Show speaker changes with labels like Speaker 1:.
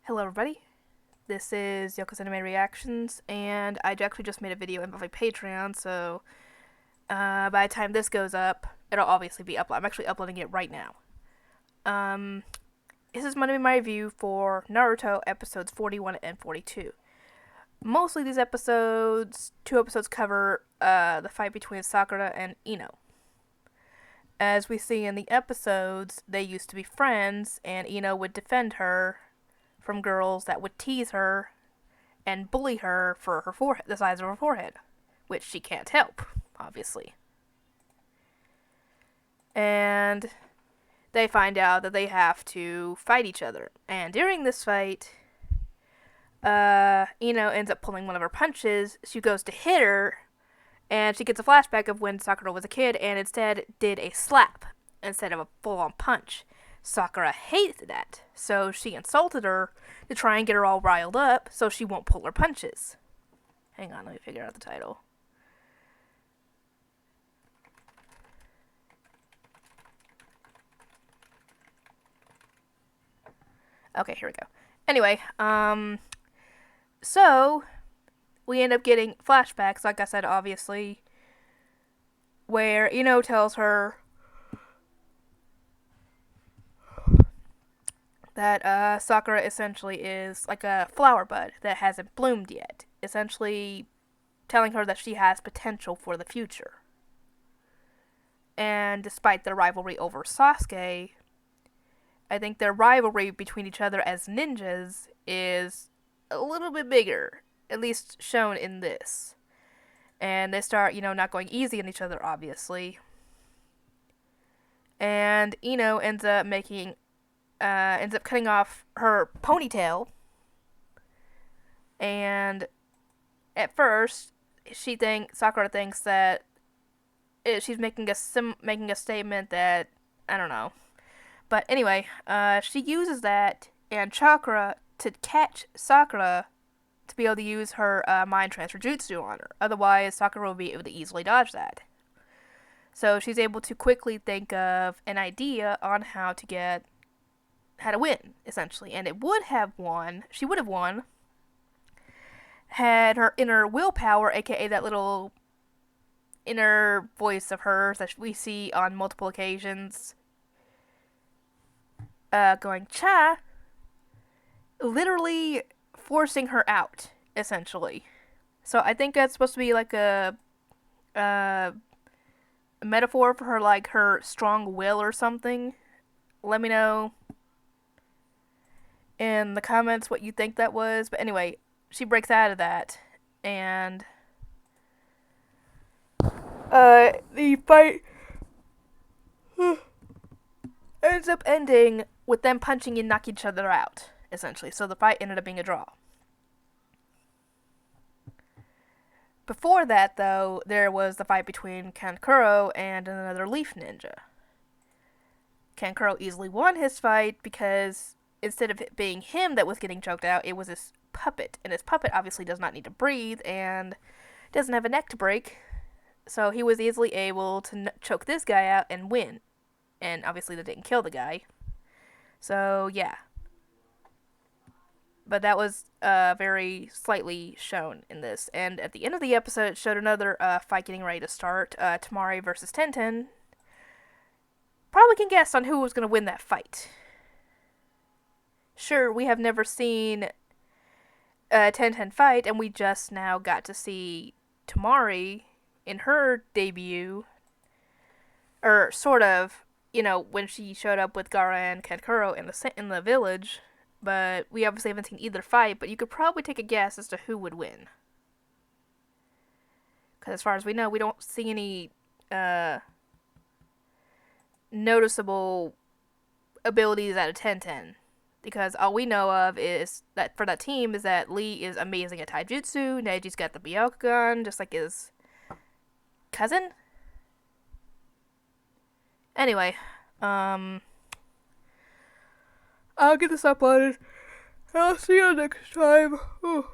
Speaker 1: Hello everybody, this is Yoko's Anime Reactions, and I actually just made a video in my Patreon, so by the time this goes up, it'll obviously be uploaded. I'm actually uploading it right now. Um, this is going to be my review for Naruto episodes 41 and 42. Mostly these episodes, two episodes cover the fight between Sakura and Ino. As we see in the episodes, they used to be friends, and Ino would defend her from girls that would tease her and bully her for her forehead, the size of her forehead, which she can't help, obviously. And they find out that they have to fight each other. And during this fight, Ino ends up pulling one of her punches. She goes to hit her, and she gets a flashback of when Sakura was a kid and instead did a slap instead of a full-on punch. Sakura hated that, so she insulted her to try and get her all riled up so she won't pull her punches. Hang on, let me figure out the title. Okay, here we go. Anyway, so we end up getting flashbacks, like I said, obviously, where Ino tells her that Sakura essentially is like a flower bud that hasn't bloomed yet, essentially telling her that she has potential for the future. And despite their rivalry over Sasuke, I think their rivalry between each other as ninjas is a little bit bigger, at least shown in this. And they start, not going easy on each other, obviously. And Ino ends up cutting off her ponytail. And at first, Sakura thinks that she's making a statement that, I don't know. But anyway, she uses that and chakra to catch Sakura to be able to use her mind transfer jutsu on her. Otherwise, Sakura will be able to easily dodge that. So she's able to quickly think of an idea on how to win, essentially. And she would have won, had her inner willpower, aka that little inner voice of hers that we see on multiple occasions, going cha, literally forcing her out, essentially. So I think that's supposed to be like a metaphor for her, like her strong will or something. Let me know in the comments what you think that was. But anyway, she breaks out of that, and the fight ends up ending with them punching and knocking each other out, essentially. So the fight ended up being a draw. Before that, though, there was the fight between Kankuro and another Leaf Ninja. Kankuro easily won his fight because instead of it being him that was getting choked out, it was his puppet. And his puppet obviously does not need to breathe and doesn't have a neck to break. So he was easily able to choke this guy out and win. And obviously that didn't kill the guy. So, yeah. But that was very slightly shown in this. And at the end of the episode, it showed another fight getting ready to start. Tamari versus Tenten. Probably can guess on who was going to win that fight. Sure, we have never seen Tenten fight, and we just now got to see Tamari in her debut. Or sort of, when she showed up with Gaara and Kankuro in the village. But we obviously haven't seen either fight, but you could probably take a guess as to who would win. Because as far as we know, we don't see any noticeable abilities out of Tenten. Because all we know of is that for that team is that Lee is amazing at taijutsu, Neji's got the Byakugan, just like his cousin. Anyway, I'll get this uploaded. I'll see you next time. Ooh.